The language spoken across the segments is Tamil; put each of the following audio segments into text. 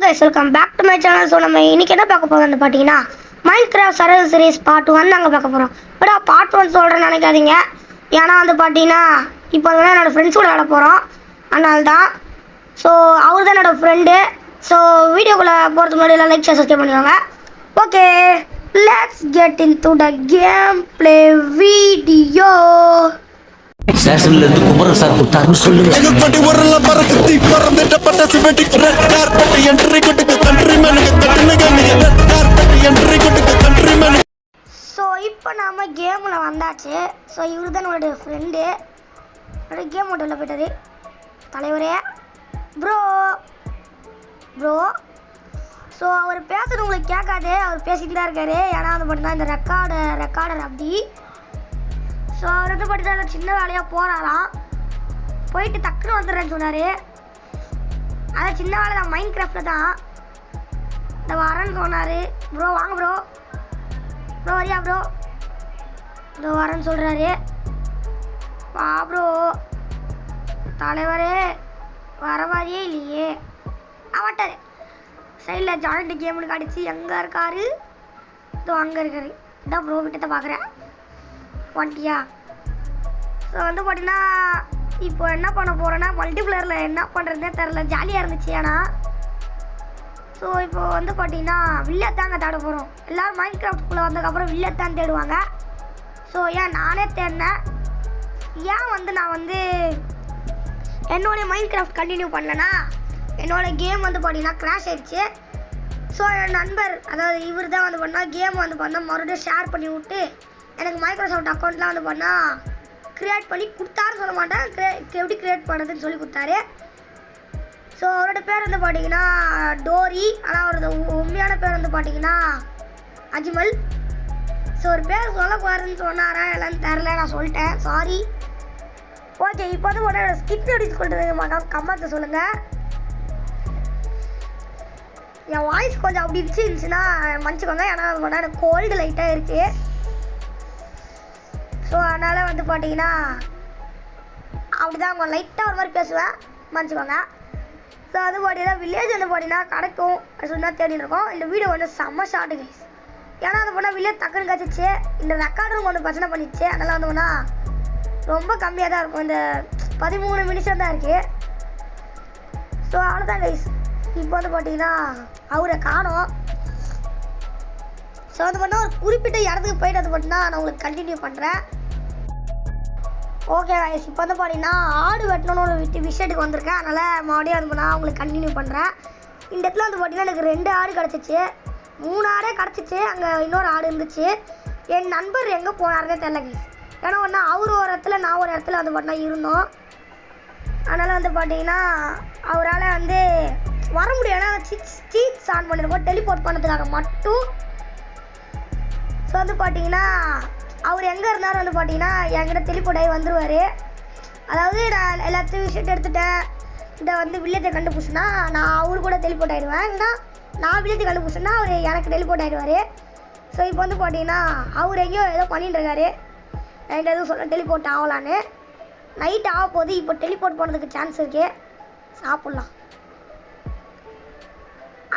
guys, welcome back to my channel. So நம்ம இன்னைக்கு என்ன பார்க்க போறோம்னு பாத்தீங்கன்னா Minecraft Survival Series Part 1 நாங்க பார்க்க போறோம். பட் Part 1 சொல்றேன்னு நினைக்காதீங்க. ஏன்னா வந்து பாத்தீங்கன்னா இப்போ வந்து என்னோட ஃப்ரெண்ட்ஸ் கூட விளையாட போறோம். அதனால தான். ஸோ அவர் தான் என்னோட ஃப்ரெண்டு. ஸோ வீடியோக்குள்ள போறதுக்கு முன்னாடி எல்லாம் லைக் ஷேர் சப்ஸ்கிரைப் பண்ணிக்கோங்க. Okay, let's get into the gameplay video. ஸ்டேஷன்ல இருந்து குமரன் சார் கொடுத்தாருன்னு சொல்லுங்க. எங்க பட்டி வரல பறக்குத்தி பறந்துட்ட பட்டாசு வெட்டி ரெட் கார்பெட் என்ட்ரி கொடுக்க கண்ட்ரி மேனுக்கு கட்டுனுங்க நீங்க ரெட் கார்பெட் என்ட்ரி கொடுக்க கண்ட்ரி மேனு. ஸோ இப்போ நாம கேம்ல வந்தாச்சு. ஸோ இவர் தான் என்னோட ஃப்ரெண்டு. என்னோட கேம் மோட்டில் போயிட்டாரு தலைவரே. ப்ரோ ஸோ அவர் பேசுறது உங்களுக்கு கேட்காது. அவர் பேசிட்டு தான் இருக்காரு. ஏன்னா வந்து மட்டும்தான் இந்த ரெக்கார்டர் அப்படி. ஸோ அவர் வந்து பார்த்தீங்கன்னா சின்ன வேலையாக போகிறாராம். போயிட்டு டக்குன்னு வந்துடுறேன்னு சொன்னார். அதான் சின்ன வேலை தான், மைண்ட் கிராஃப்டில் தான். இந்த வரேன்னு சொன்னார். ப்ரோ வாங்க ப்ரோ வரியா ப்ரோ? இதோ வரேன்னு சொல்கிறாரு. வா ப்ரோ. தலைவரே வர மாதிரியே இல்லையே. அவட்டார் சைடில் ஜாயிண்ட் கேம்னு காட்டிச்சு. எங்கே இருக்காரு? இதோ அங்கே இருக்காரு. இதான் ப்ரோ கிட்டத்தை பார்க்குறேன். ஒன்ட்டியா? ஸோ வந்து பார்த்தீங்கன்னா இப்போ என்ன பண்ண போகிறேன்னா மல்டிப்ளேயரில் என்ன பண்ணுறதுனே தெரில. ஜாலியாக இருந்துச்சு. ஆனால் ஸோ இப்போ வந்து பார்த்தீங்கன்னா வில்லத்தாங்க தேட போகிறோம். எல்லோரும் மைண்ட் கிராஃப்ட்குள்ளே வந்ததுக்கப்புறம் வில்லத்தான் தேடுவாங்க. ஸோ ஏன் நானே தேடினேன். ஏன் வந்து நான் வந்து என்னோடய மைண்ட் கிராஃப்ட் கண்டினியூ பண்ணலன்னா என்னோடய கேம் வந்து பார்த்தீங்கன்னா கிராஷ் ஆயிடுச்சு. ஸோ என் நண்பர், அதாவது இவர் தான் வந்து பண்ணால் கேம் வந்து பண்ணால் மறுபடியும் ஷேர் பண்ணி விட்டு எனக்கு மைக்ரோசாஃப்ட் அக்கௌண்ட்லாம் வந்து பண்ணால் க்ரியேட் பண்ணி கொடுத்தாருன்னு சொல்ல மாட்டேன், எப்படி க்ரியேட் பண்ணுறதுன்னு சொல்லி கொடுத்தாரு. ஸோ அவரோட பேர் வந்து பார்த்தீங்கன்னா டோரி. ஆனால் அவரோட உண்மையான பேர் வந்து பார்த்தீங்கன்னா அஜ்மல். ஸோ ஒரு பேர் சொல்லக்கூடாதுன்னு சொன்னாரா எல்லான்னு தெரில, நான் சொல்லிட்டேன், சாரி. ஓகே, இப்போ வந்து உடனே ஸ்கிப் எப்படி சொல்கிறது கமெண்ட்ஸை சொல்லுங்கள். என் வாய்ஸ் கொஞ்சம் அப்படி இருந்துச்சுன்னா மன்னிச்சுக்கோங்க. ஏன்னா எனக்கு கோல்டு லைட்டாக இருக்குது. ஸோ அதனால் வந்து பார்த்தீங்கன்னா அப்படி தான் அவங்க லைட்டாக ஒரு மாதிரி பேசுவேன், மன்னிச்சுக்கோங்க. ஸோ அது பார்த்தீங்கன்னா வில்லேஜ் வந்து பார்த்தீங்கன்னா கிடைக்கும் சொல்லி தான் தேடின்னு இருக்கோம். இந்த வீடியோ வந்து செம்ம ஷார்ட்டு கைஸ். ஏன்னா வந்து போனால் வில்லேஜ் டக்குன்னு கிடச்சிச்சு. இந்த ரெக்கார்டும் கொஞ்சம் பிரச்சனை பண்ணிச்சு. அதனால் வந்து போனால் ரொம்ப கம்மியாக தான் இருக்கும். இந்த 13 நிமிஷம் தான் இருக்குது. ஸோ அவ்வளோதான் கைஸ். இப்போ வந்து பார்த்தீங்கன்னா அவரை காணோம். ஸோ வந்து பார்த்தா ஒரு குறிப்பிட்ட இடத்துக்கு போயிட்டு வந்து பார்த்தீங்கன்னா நான் உங்களுக்கு கண்டினியூ பண்ணுறேன். ஓகே கைஸ், இப்போ வந்து பார்த்தீங்கன்னா ஆடு வெட்டணும்னு ஒரு விஷயத்துக்கு வந்திருக்கேன். அதனால் மறுபடியும் வந்து நான் உங்களுக்கு கண்டினியூ பண்ணுறேன். இந்த இடத்துல வந்து பார்த்தீங்கன்னா எனக்கு 2 ஆடு கிடச்சிச்சு. 3 ஆடே கிடச்சிச்சு. அங்கே இன்னொரு ஆடு இருந்துச்சு. என் நண்பர் எங்கே போனாருன்னே தெரியல கைஸ். ஏன்னா ஒன்றா அவர் ஒரு இடத்துல நான் ஒரு இடத்துல வந்து பார்த்தீங்கன்னா இருந்தோம். அதனால் வந்து பார்த்தீங்கன்னா அவரால் வந்து வர முடியும். ஏன்னா சீட்ஸ் ஆன் பண்ணிருக்கோம் டெலிபோர்ட் பண்ணதுக்காக மட்டும். ஸோ வந்து பார்த்தீங்கன்னா அவர் எங்கே இருந்தாலும் வந்து பார்த்தீங்கன்னா என்கிட்ட டெலிபோர்ட் ஆகி வந்துடுவார். அதாவது நான் எல்லாத்தையும் விஷயத்தை எடுத்துட்டேன், இந்த வந்து வில்லேஜை கண்டுபிடிச்சுன்னா நான் அவரு கூட டெலிபோர்ட் ஆகிடுவேன். இல்லைன்னா நான் வில்லேஜை கண்டுபிடிச்சேன்னா அவர் எனக்கு டெலிபோர்ட் ஆகிடுவார். ஸோ இப்போ வந்து பார்த்தீங்கன்னா அவர் எங்கேயோ ஏதோ பண்ணிட்டு இருக்காரு. நைட் எதுவும் சொல்ல டெலிபோர்ட் ஆகலான்னு. நைட் ஆக போகுது. இப்போ டெலிபோர்ட் போனதுக்கு சான்ஸ் இருக்கு. சாப்பிட்லாம்.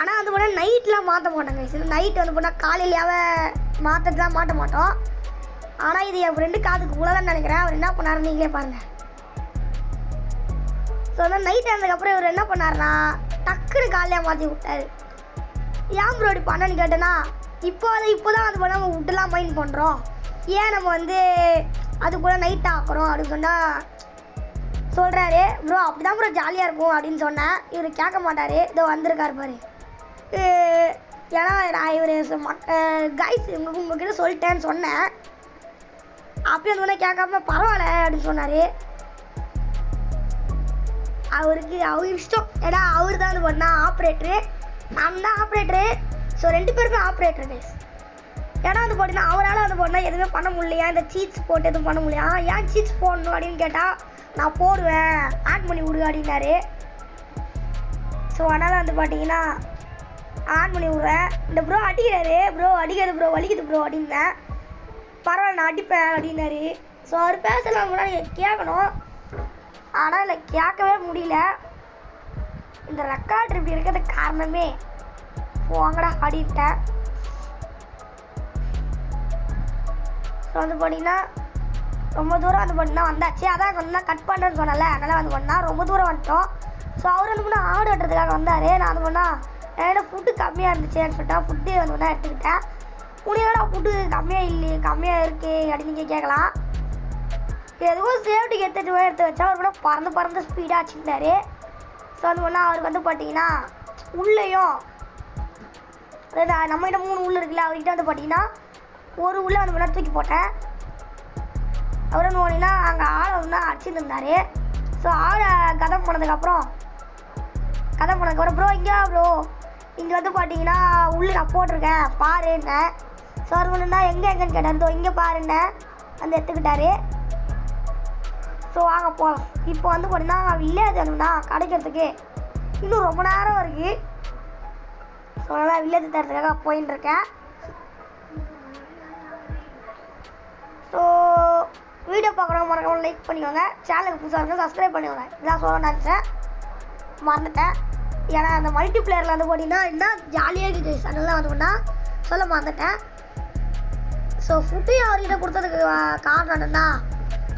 ஆனால் வந்து போனால் நைட்லாம் மாற்ற மாட்டோங்க. இது நைட் வந்து போனால் காலையிலேயாவே மாற்றலாம் மாட்ட மாட்டோம். ஆனால் இது என் ஃப்ரெண்டு காதுக்கு உள்ளதான்னு நினைக்கிறேன். அவர் என்ன பண்ணாரு நீங்களே பாருங்கள். ஸோ வந்து நைட் ஆனதுக்கப்புறம் இவர் என்ன பண்ணாருன்னா டக்குன்னு காலையாக மாற்றி விட்டாரு. ஏன் ப்ரோ இப்படி பண்ணன்னு கேட்டேன்னா இப்போ தான் வந்து போனால் நம்ம விட்டுலாம் மைண்ட் பண்ணுறோம், ஏன் நம்ம வந்து அது கூட நைட் ஆக்குறோம் அப்படின்னு சொன்னால் சொல்கிறாரு. ப்ரோ அப்படி தான் ப்ரோ ஜாலியாக இருக்கும் அப்படின்னு சொன்னேன். இவர் கேட்க மாட்டார். இதோ வந்திருக்காரு பாரு. ஏன்னா நான் இவர் கைஸ் உங்ககிட்ட சொல்லிட்டேன்னு சொன்னேன். அப்பயும் வந்து கேட்காம பரவாயில்ல அப்படின்னு சொன்னார். அவருக்கு அவர் இஷ்டம். ஏன்னா அவர் தான் வந்து பண்ணா ஆப்ரேட்டரு, நான் தான் ஆப்ரேட்டரு. ஸோ 2 பேருமே ஆப்ரேட்டர் கைஸ். ஏன்னா வந்து பார்த்தீங்கன்னா அவரால் வந்து பார்த்தீங்கன்னா எதுவுமே பண்ண முடியலையா, இந்த சீட்ஸ் போட்டு எதுவும் பண்ண முடியலையா. ஏன் சீட்ஸ் போடணும் அப்படின்னு கேட்டால் நான் போடுவேன் ஆட் பண்ணி விடு அப்படின்னாரு. ஸோ அதனால் வந்து பார்த்தீங்கன்னா ஆன் பண்ணி விடுவேன். இந்த ப்ரோ அடிக்கிறாரு. ப்ரோ அடிக்கிறது ப்ரோ வலிக்குது ப்ரோ அப்படின்னேன். பரவாயில்ல நான் அடிப்பேன் அப்படின்னாரு. ஸோ அவர் பேசலாம் கூட நீங்கள் கேட்கணும். ஆனால் இல்லை கேட்கவே முடியல. இந்த ரெக்கார்ட் இப்படி இருக்கிறதுக்கு காரணமே போங்கடா ஆடிட்டேன். ஸோ வந்து பார்த்தீங்கன்னா ரொம்ப தூரம் வந்து பார்த்தீங்கன்னா வந்தாச்சு. அதான் வந்து கட் பண்ணுறேன்னு சொன்னல, அதனால் வந்து பண்ணா ரொம்ப தூரம் வந்துட்டோம். ஸோ அவர் வந்து பண்ணால் ஆடு வெட்டுறதுக்காக வந்தார். நான் வந்து பண்ணால் ஏன்னா ஃபுட்டு கம்மியாக இருந்துச்சுன்னு சொல்லிட்டா ஃபுட்டு வந்து பண்ணால் எடுத்துக்கிட்டேன். உனியோட ஃபுட்டு கம்மியாக இருக்குது அப்படின்னு நீங்கள் கேட்கலாம். எதுவும் சேஃப்டிக்கு எடுத்து வச்சா அவர் கூட பறந்து ஸ்பீடாக வச்சுக்கிட்டாரு. ஸோ வந்து பண்ணால் அவருக்கு வந்து பார்த்தீங்கன்னா உள்ளேயும் அதாவது நம்மகிட்ட 3 உள்ள இருக்குல்ல, அவர்கிட்ட வந்து பார்த்தீங்கன்னா ஒரு உள்ள வந்து பண்ணால் தூக்கி போட்டேன். அவர் வந்து பார்த்தீங்கன்னா அங்கே ஆளை வந்து அடிச்சுட்டு இருந்தார். ஸோ ஆளை கதம் போனதுக்கப்புறம் ப்ரோ இங்கே ப்ரோ இங்கே வந்து பார்த்தீங்கன்னா உள்ளே நான் போட்டிருக்கேன் பாருன்னேன். ஸோ அவர் ஒன்றுனா எங்கேன்னு கேட்டார். இங்கே பாருன்னேன் வந்து எடுத்துக்கிட்டாரு. ஸோ வாங்க போகலாம். இப்போ வந்து பார்த்தீங்கன்னா வில்லேஜ் வந்துன்னா கிடைக்கிறதுக்கு இன்னும் ரொம்ப நேரம் இருக்குது. ஸோ அதனால் வில்லேஜ் தரத்துக்காக போயின்னு இருக்கேன். ஸோ வீடியோ பார்க்குறவங்க மறக்காம லைக் பண்ணிக்கோங்க. சேனலுக்கு புதுசாக இருந்தால் சப்ஸ்கிரைப் பண்ணிக்கோங்க. இதான் சொல்ல நினச்சேன், மறந்துட்டேன். ஏன்னா அந்த மல்டிப்ளேயரில் வந்து பார்த்தீங்கன்னா என்ன ஜாலியாக இருக்குது, அதெல்லாம் வந்து பண்ணால் சொல்ல மறந்துட்டேன். ஸோ ஃபுட்டு அவர்கிட்ட கொடுத்ததுக்கு காரணம் என்னன்னா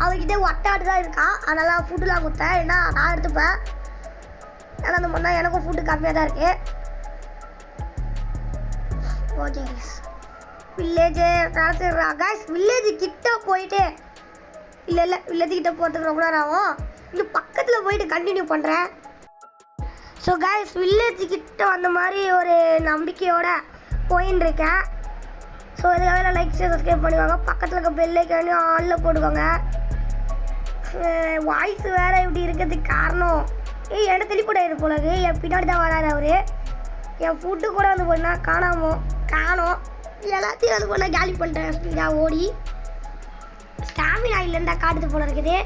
அவர்கிட்ட ஒட்டாடு தான் இருக்கான். அதனால் ஃபுட்டுலாம் கொடுத்தேன். ஏன்னா நான் எடுத்துப்பேன். ஏன்னா அந்த பண்ணால் எனக்கும் ஃபுட்டு கம்மியாக தான் இருக்குது. ஓகே வில்லேஜு கைஸ், வில்லேஜு கிட்ட போயிட்டு இல்லை வில்லேஜ் கிட்ட போகிறதுக்கு ரொம்ப நேரம் ஆகும். இங்கே பக்கத்தில் போயிட்டு கண்டினியூ பண்ணுறேன். ஸோ கைஸ், வில்லேஜ் கிட்ட வந்த மாதிரி ஒரு நம்பிக்கையோட போயின்னு இருக்கேன். ஸோ இதுக்காக லைக் சப்ஸ்கிரைப் பண்ணிக்கோங்க. பக்கத்தில் இருக்க பெல் ஐக்கானையும் ஆனில் போட்டுக்கோங்க. வாய்ஸ் வேறு இப்படி இருக்கிறதுக்கு காரணம் என்கிட்ட தெளிப்படாயிரு போலது. என் பின்னாடி தான் வராது அவர். என் ஃபுட்டு கூட வந்து பண்ணால் காணோம். எல்லாத்தையும் வந்து பண்ணால் கேலி பண்ணிட்டேன் ஸ்பீடாக ஓடி. ஸ்டாமினா இல்லைண்டா காட்டுது போல இருக்குது.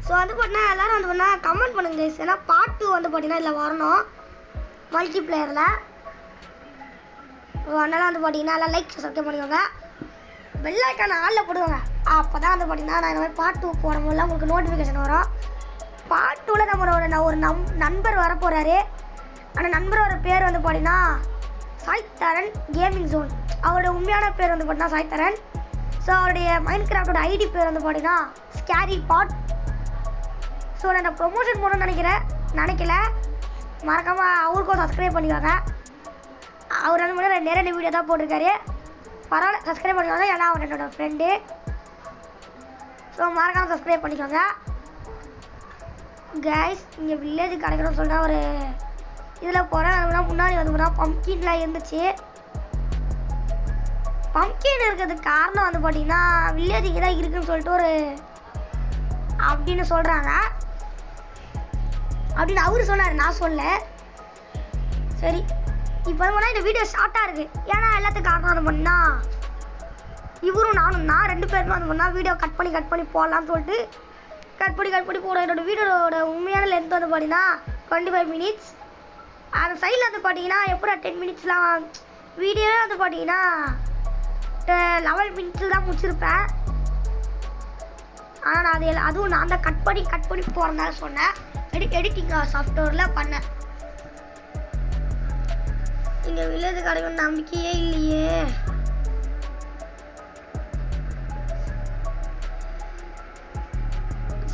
ஸோ வந்து பார்த்தீங்கன்னா எல்லோரும் வந்து பண்ணால் கமெண்ட் பண்ணுங்க. ஏன்னா பார்ட் 2 வந்து பார்த்தீங்கன்னா இதில் வரணும் மல்டிப்ளேயரில். அதனால் வந்து பார்த்தீங்கன்னா எல்லாம் லைக் சப்ஸ்கிரைப் பண்ணிக்கோங்க. பெல் ஐக்கான ஆளில் போடுவாங்க. அப்போ தான் வந்து பார்த்தீங்கன்னா நான் இந்த மாதிரி பார்ட் 2 போடும்போதுலாம் உங்களுக்கு நோட்டிஃபிகேஷன் வரும். பார்ட் 2ல் நம்ம ஒரு நண்பர் வர போகிறாரு. அந்த நண்பரோட பேர் வந்து பார்த்தீங்கன்னா சாய்தரன் கேமிங் ஜோன். அவரோட உண்மையான பேர் வந்து பார்த்தீங்கன்னா சாய்தரன். ஸோ அவருடைய மைண்ட் கிராஃப்டோட ஐடி பேர் வந்து பார்த்தீங்கன்னா ஸ்கேரி பாட். ஸோ நான் ப்ரொமோஷன் போடணும்னு நினைக்கல. மறக்காமல் அவருக்கும் சப்ஸ்கிரைப் பண்ணிக்கோங்க. அவர் வந்து மட்டும் நிறைய வீடியோ தான் போட்டிருக்காரு. பரவாயில்ல, சப்ஸ்கிரைப் பண்ணிக்கோங்க. ஏன்னா அவர் என்னோட ஃப்ரெண்டு. ஸோ மறக்காமல் சப்ஸ்கிரைப் பண்ணிக்கோங்க. கைஸ், இங்கே வில்லேஜ் கிடைக்கணும்னு சொல்லிட்டு ஒரு இதில் போகிறேன். அதுக்கு முன்னாடி வந்து பம்ப்கின்லாம் இருந்துச்சு. பம்ப்கின் இருக்கிறதுக்கு காரணம் வந்து பார்த்தீங்கன்னா வில்லேஜ் இங்கே தான் இருக்குதுன்னு சொல்லிட்டு ஒரு அப்படின்னு சொல்கிறாங்க. அப்படின்னு அவரு சொன்னார், நான் சொல்ல. சரி, இப்போ வந்து இந்த வீடியோ ஷார்ட்டாக இருக்குது. ஏன்னா எல்லாத்துக்கும் காரணம் வந்து பண்ணா இவரும் நான் 2 பேருமே வந்து பண்ணால் வீடியோ கட் பண்ணி போடலான்னு சொல்லிட்டு கட் பண்ணி போட. என்னோடய வீடியோட உண்மையான லென்த் வந்து பார்த்தீங்கன்னா 25 மினிட்ஸ். அந்த சைடில் வந்து பார்த்தீங்கன்னா எப்போ 10 மினிட்ஸ்லாம் வீடியோவே வந்து பார்த்தீங்கன்னா 11 மினிட்ஸில் தான் முடிச்சிருப்பேன். ஆனால் நான் அதுவும் நான் தான் கட் பண்ணி போகிறதால சொன்னேன். எடிட்டிங் சாஃப்ட்வேரில் பண்ணேன். இங்கே வில்லேஜ் கிடைக்கும் நம்பிக்கையே இல்லையே.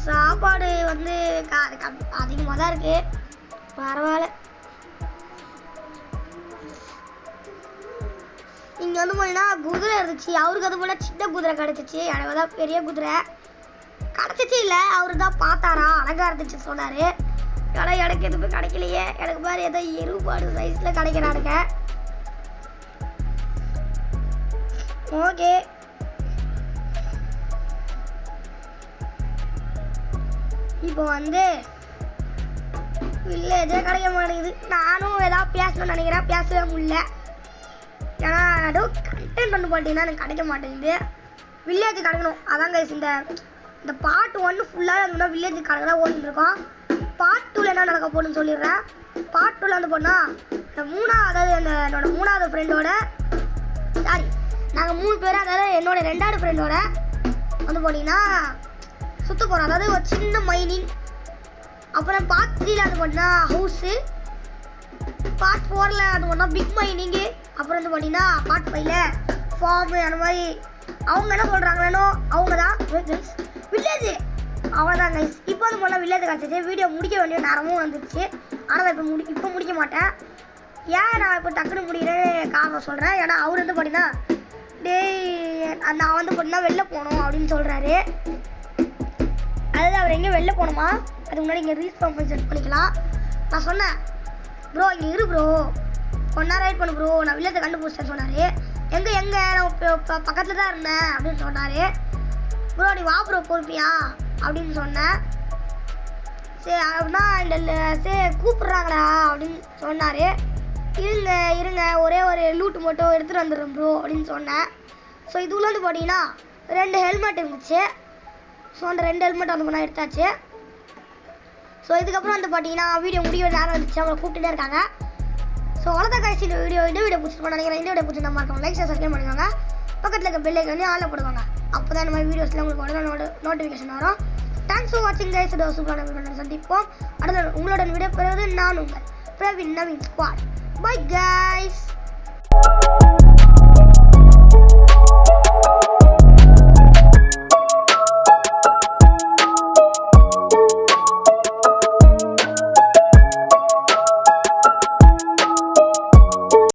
சாப்பாடு வந்து அதிகமாக தான் இருக்குது. பரவாயில்ல. இங்கே வந்து பார்த்தீங்கன்னா குதிரை இருந்துச்சு. அவருக்கு வந்து போல சின்ன குதிரை கிடச்சிச்சு. எனக்கு தான் பெரிய குதிரை கிடச்சிச்சு. இல்லை, அவரு தான் பார்த்தாரா அழகாக இருந்துச்சு சொன்னார். ஆனால் எனக்கு எதுவுமே கிடைக்கலையே. எனக்கு மாதிரி ஏதோ எருபாடு சைஸில் கிடைக்கிறானுங்க. ஓகே, இப்போ வந்து வில்லேஜே கிடைக்க மாட்டேங்குது. நானும் ஏதாவது பேசணும்னு நினைக்கிறேன், பேசவே முடியல. ஏன்னா ஏதோ கண்டென்ட் பண்ணு பார்த்தீங்கன்னா எனக்கு கிடைக்க மாட்டேங்குது. வில்லேஜ் கிடைக்கணும். அதாங்க இந்த பார்ட் 1 ஃபுல்லாக இருந்தால் வில்லேஜ் கிடைக்க தான் ஓடிட்டு இருக்கோம். பார்ட் 2ல் என்ன நடக்க போகணுன்னு சொல்லிடுறேன். பார்ட் 2ல் வந்து போனால் என்னோட 3ஆவது ஃப்ரெண்டோட நாங்கள் 3 பேர், அதாவது என்னோட 2ஆவது ஃப்ரெண்டோட வந்து போனீங்கன்னா சுற்ற போகிறோம். அதாவது ஒரு சின்ன மைனிங் அப்புறம் பார்ட் 3ல வந்து பார்த்தீங்கன்னா ஹவுஸு, பார்ட் 4ல வந்து பார்த்தீங்கன்னா பிக் மைனிங்கு, அப்புறம் வந்து பார்த்தீங்கன்னா பார்ட் 5ல ஃபார்மு. அந்த மாதிரி அவங்க என்ன சொல்கிறாங்களோ அவங்க தான் வில்லேஜ். அவ்வளோதான் கைஸ். இப்போ வந்து போனால் வில்லேஜ் கிடச்சிச்சு. வீடியோ முடிக்க வேண்டிய நேரமும் வந்துருச்சு. ஆனால் இப்போ முடிக்க மாட்டேன். ஏன் நான் இப்போ டக்குன்னு முடிக்கிறேன்னு காரணம் சொல்கிறேன். ஏன்னா அவர் வந்து பார்த்தீங்கன்னா நான் வந்து பார்த்தீங்கன்னா வெளில போகணும் அப்படின்னு சொல்கிறாரு. அதாவது அவர் எங்கே வெளில போகணுமா, அதுக்கு முன்னாடி இங்கே ரீச் பண்ணி செட் பண்ணிக்கலாம். நான் சொன்னேன் ப்ரோ இங்கே இரு ப்ரோ, கொஞ்ச நேரம் வெயிட் பண்ணு ப்ரோ, நான் வில்லேஜை கண்டுபிடிச்சேன்னு சொன்னார். எங்கே நான் இப்போ பக்கத்தில் தான் இருந்தேன் அப்படின்னு சொன்னார். ப்ரோ நீ வா ப்ரோ பொறுப்பியா அப்படின்னு சொன்னேன். சரி அப்படின்னா சரி கூப்பிட்றாங்கடா அப்படின்னு சொன்னார். இருங்க ஒரே ஒரு லூட்டு மட்டும் எடுத்துகிட்டு வந்துடுறேன் ப்ரோ அப்படின்னு சொன்னேன். ஸோ இதுல வந்து பார்த்தீங்கன்னா 2 ஹெல்மெட் இருந்துச்சு. ஸோ அந்த 2 ஹெல்மெட் வந்து பண்ணால் எடுத்தாச்சு. ஸோ இதுக்கப்புறம் வந்து பார்த்தீங்கன்னா வீடியோ முடிய நேரம் வந்துச்சு. அவங்களை கூப்பிட்டுட்டே இருக்காங்க. ஸோ அவ்வளோதான் கைஸ் இந்த வீடியோ பிடிச்சிருக்கோம் நினைக்கிறேன். இந்த வீடியோ பிடிச்சி நம்ம இருக்கோம் லைக் சப்ஸ்கிரைப் பண்ணிக்கோங்க. பக்கத்தில் இருக்க பெல் ஐக்கான் வந்து ஆன்ல போடுவாங்க. அப்போ தான் இந்த மாதிரி வீடியோஸ்லாம் உங்களுக்கு உடனே நோட்டிஃபிகேஷன் வரும். தேங்க்ஸ் ஃபார் வாட்சிங் கைஸ். இதோ சூப்பரான வீடியோ சந்திப்போம். அடுத்த உங்களுடன் விட பெறுவது நான் உங்கள் Praveen Naveen squad. Bye guys.